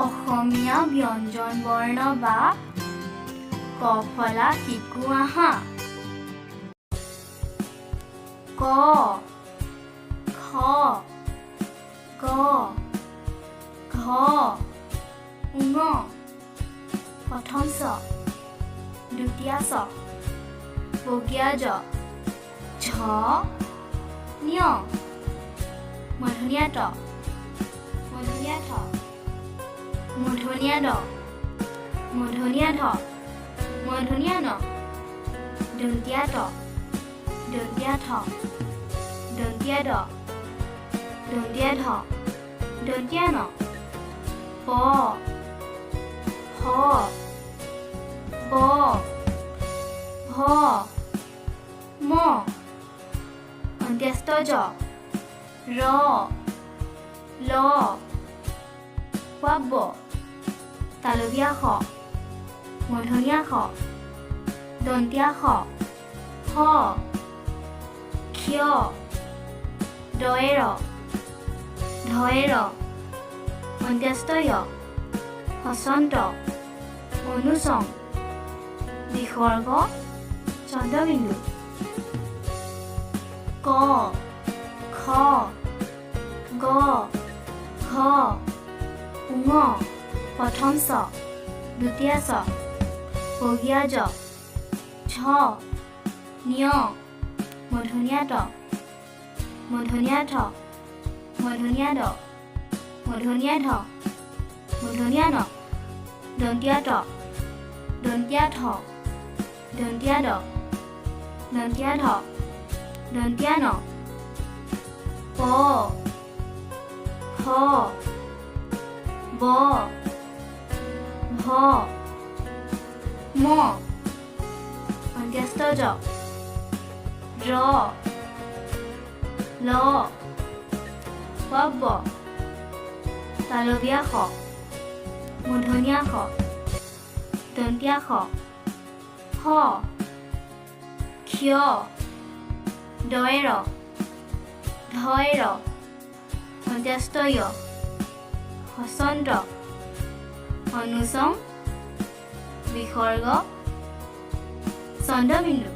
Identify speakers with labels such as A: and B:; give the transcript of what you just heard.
A: অসমীয়া ব্যঞ্জন বৰ্ণ বা ক ফলা শিকো আহা। ক, খ, গ, ঘ, ঙ, প্ৰথম চ, দ্বিতীয় চ, বগীয়া জ, ঝ, ঞ, মূৰ্ধন্য ট, মূৰ্ধন্য ঠ, মূৰ্ধন্য ড, মূৰ্ধন্য ঢ, মূৰ্ধন্য ণ, দন্ত্য ত, দন্ত্য থ, দন্ত্য দ, দন্ত্য ধ, দন্ত্য ন, প, ফ, ব, ভ, ম, অন্ত্যস্ত জ, ৰ, ল, ব, তালব্য শ, মূৰ্ধন্য ষ, দন্ত্য স, হ, ক্ষ, দয়ে ৰ, ধয়ে ৰ, অন্ত্যস্ত য়, হসন্ত, অনুসং, বিসৰ্গ, চন্দ্ৰবিন্দু। ক, খ, গ, ঘ, ঙ, প্ৰথম চ, দ্বিতীয় চ, বগীয়া জ, ঝ, ঞ, মূৰ্ধন্য ট, মূৰ্ধন্য ঠ, মূৰ্ধন্য ড, মূৰ্ধন্য ধ, মূৰ্ধন্য ণ, দন্ত্য ত, দন্ত্য থ, দন্ত্য দ, দন্ত্য ধ, দন্ত্য ন, প, ফ, ব, ভ, ম, অন্ত্যস্ত জ, ৰ, ল, ব, তালব্য শ, মূৰ্ধন্য ষ, দন্ত্য স, হ, ক্ষ, দয়ে ৰ, ধয়ে ৰ, অন্ত্যস্ত য়, হসন্ত, অনুসং, বিসৰ্গ, চন্দ্ৰবিন্দু।